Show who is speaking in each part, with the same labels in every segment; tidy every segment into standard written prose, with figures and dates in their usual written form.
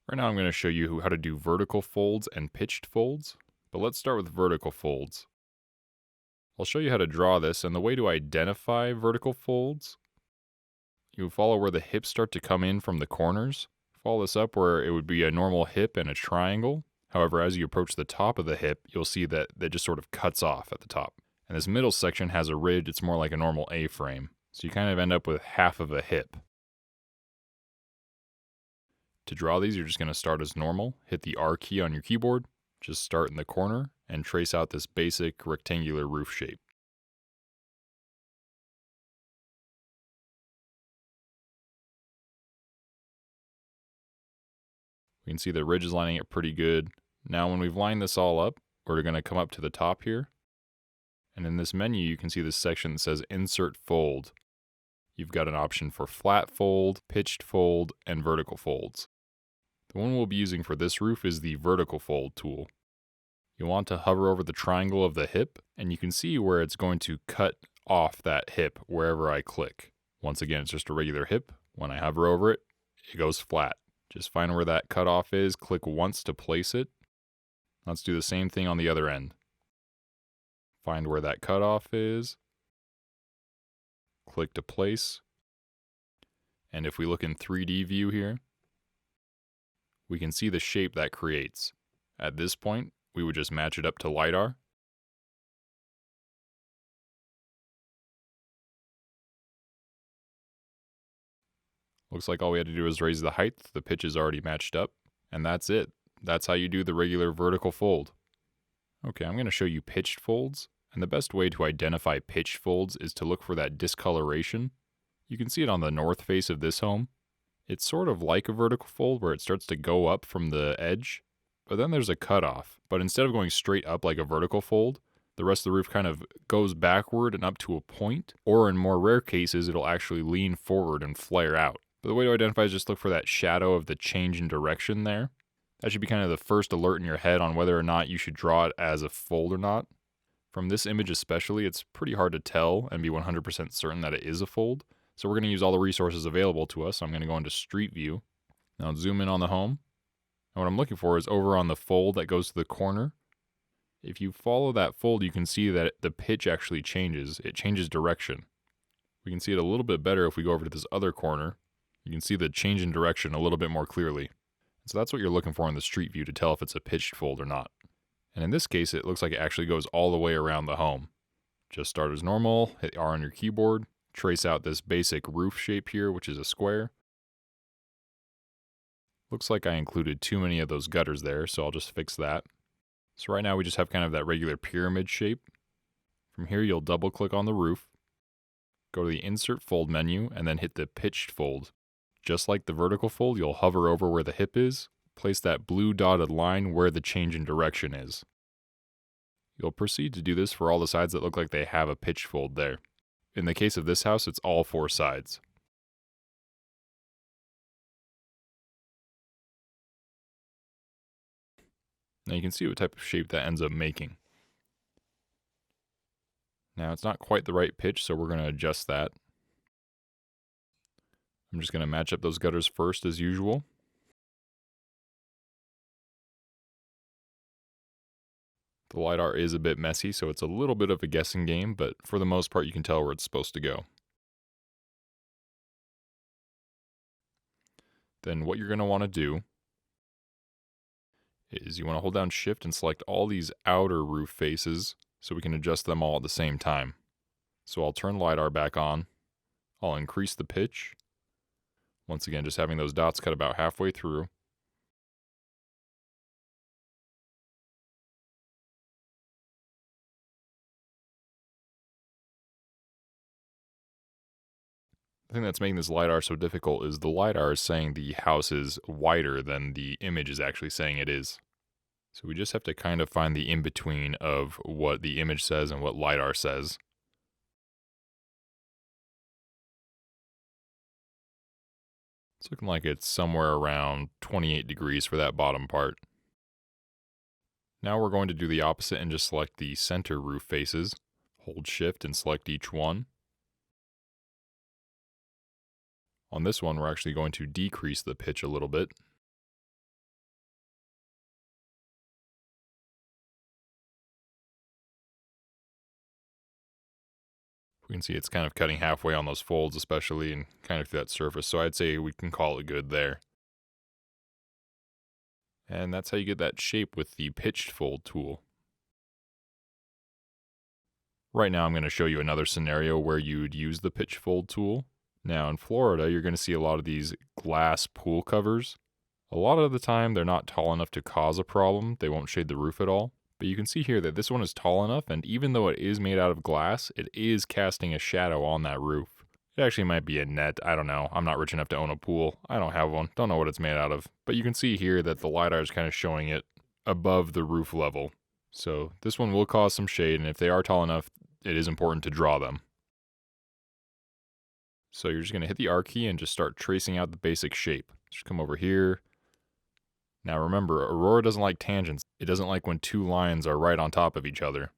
Speaker 1: Right now I'm going to show you how to do vertical folds and pitched folds, but let's start with vertical folds. I'll show you how to draw this, and the way to identify vertical folds, you follow where the hips start to come in from the corners. Follow this up where it would be a normal hip and a triangle. However, as you approach the top of the hip, you'll see that it just sort of cuts off at the top. And this middle section has a ridge. It's more like a normal A-frame. So you kind of end up with half of a hip. To draw these, you're just going to start as normal. Hit the R key on your keyboard. Just start in the corner and trace out this basic rectangular roof shape. We can see the ridge is lining it pretty good. Now when we've lined this all up, we're going to come up to the top here. And in this menu, you can see this section that says Insert Fold. You've got an option for flat fold, pitched fold, and vertical folds. The one we'll be using for this roof is the vertical fold tool. You'll want to hover over the triangle of the hip, and you can see where it's going to cut off that hip wherever I click. Once again, it's just a regular hip. When I hover over it, it goes flat. Just find where that cutoff is, click once to place it. Let's do the same thing on the other end. Find where that cutoff is, click to place, and if we look in 3D view here, we can see the shape that creates. At this point, we would just match it up to LiDAR. Looks like all we had to do is raise the height, the pitch is already matched up, and that's it. That's how you do the regular vertical fold. Okay, I'm going to show you pitched folds, and the best way to identify pitched folds is to look for that discoloration. You can see it on the north face of this home. It's sort of like a vertical fold where it starts to go up from the edge, but then there's a cutoff. But instead of going straight up like a vertical fold, the rest of the roof kind of goes backward and up to a point, or in more rare cases, it'll actually lean forward and flare out. But the way to identify is just look for that shadow of the change in direction there. That should be kind of the first alert in your head on whether or not you should draw it as a fold or not. From this image especially, it's pretty hard to tell and be 100% certain that it is a fold. So we're going to use all the resources available to us. I'm going to go into Street View. Now zoom in on the home. And what I'm looking for is over on the fold that goes to the corner. If you follow that fold, you can see that the pitch actually changes. It changes direction. We can see it a little bit better if we go over to this other corner. You can see the change in direction a little bit more clearly. So that's what you're looking for in the Street View to tell if it's a pitched fold or not. And in this case, it looks like it actually goes all the way around the home. Just start as normal, hit R on your keyboard, trace out this basic roof shape here, which is a square. Looks like I included too many of those gutters there, so I'll just fix that. So right now we just have kind of that regular pyramid shape. From here, you'll double click on the roof, go to the Insert Fold menu, and then hit the Pitched Fold. Just like the vertical fold, you'll hover over where the hip is, place that blue dotted line where the change in direction is. You'll proceed to do this for all the sides that look like they have a pitch fold there. In the case of this house, it's all 4 sides. Now you can see what type of shape that ends up making. Now it's not quite the right pitch, so we're going to adjust that. I'm just going to match up those gutters first as usual. The LiDAR is a bit messy, so it's a little bit of a guessing game, but for the most part you can tell where it's supposed to go. Then what you're going to want to do is you want to hold down Shift and select all these outer roof faces so we can adjust them all at the same time. So I'll turn LiDAR back on. I'll increase the pitch. Once again, just having those dots cut about halfway through. The thing that's making this LiDAR so difficult is the LiDAR is saying the house is wider than the image is actually saying it is. So we just have to kind of find the in-between of what the image says and what LiDAR says. It's looking like it's somewhere around 28 degrees for that bottom part. Now we're going to do the opposite and just select the center roof faces. Hold Shift and select each one. On this one, we're actually going to decrease the pitch a little bit. We can see it's kind of cutting halfway on those folds, especially, and kind of through that surface. So I'd say we can call it good there. And that's how you get that shape with the pitched fold tool. Right now I'm going to show you another scenario where you'd use the pitch fold tool. Now in Florida, you're going to see a lot of these glass pool covers. A lot of the time they're not tall enough to cause a problem. They won't shade the roof at all. But you can see here that this one is tall enough, and even though it is made out of glass, it is casting a shadow on that roof. It actually might be a net, I don't know. I'm not rich enough to own a pool. I don't have one, don't know what it's made out of. But you can see here that the LiDAR is kind of showing it above the roof level. So this one will cause some shade, and if they are tall enough, it is important to draw them. So you're just going to hit the R key and just start tracing out the basic shape. Just come over here. Now remember, Aurora doesn't like tangents. It doesn't like when two lines are right on top of each other.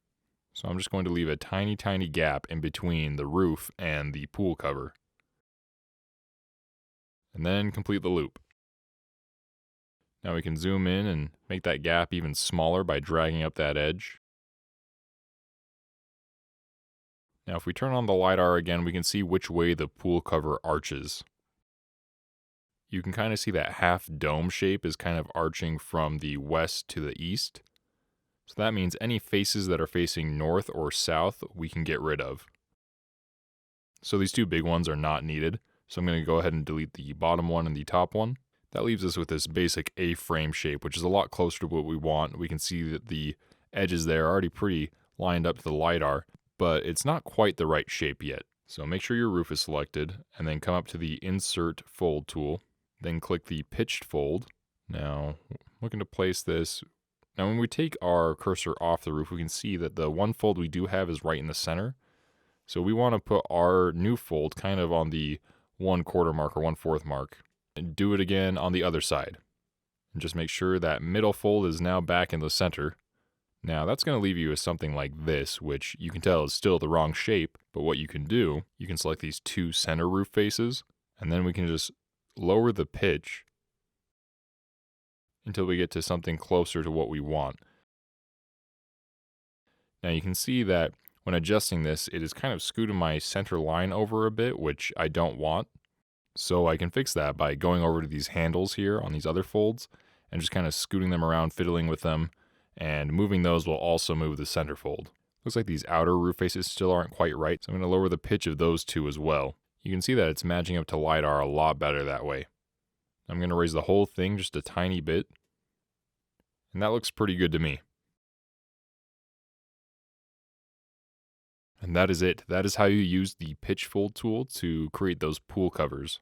Speaker 1: So I'm just going to leave a tiny, tiny gap in between the roof and the pool cover. And then complete the loop. Now we can zoom in and make that gap even smaller by dragging up that edge. Now if we turn on the LiDAR again, we can see which way the pool cover arches. You can kind of see that half dome shape is kind of arching from the west to the east. So that means any faces that are facing north or south, we can get rid of. So these two big ones are not needed. So I'm going to go ahead and delete the bottom one and the top one. That leaves us with this basic A-frame shape, which is a lot closer to what we want. We can see that the edges there are already pretty lined up to the LiDAR, but it's not quite the right shape yet. So make sure your roof is selected, and then come up to the Insert Fold tool. Then click the Pitched Fold. Now, looking to place this. Now when we take our cursor off the roof, we can see that the one fold we do have is right in the center. So we want to put our new fold kind of on the 1/4 mark or 1/4 mark. And do it again on the other side. And just make sure that middle fold is now back in the center. Now that's going to leave you with something like this, which you can tell is still the wrong shape. But what you can do, you can select these two center roof faces, and then we can just lower the pitch until we get to something closer to what we want. Now you can see that when adjusting this, it is kind of scooting my center line over a bit, which I don't want. So I can fix that by going over to these handles here on these other folds and just kind of scooting them around, fiddling with them, and moving those will also move the center fold. Looks like these outer roof faces still aren't quite right, so I'm going to lower the pitch of those two as well. You can see that it's matching up to LiDAR a lot better that way. I'm going to raise the whole thing just a tiny bit, and that looks pretty good to me. And that is it. That is how you use the pitch fold tool to create those pool covers.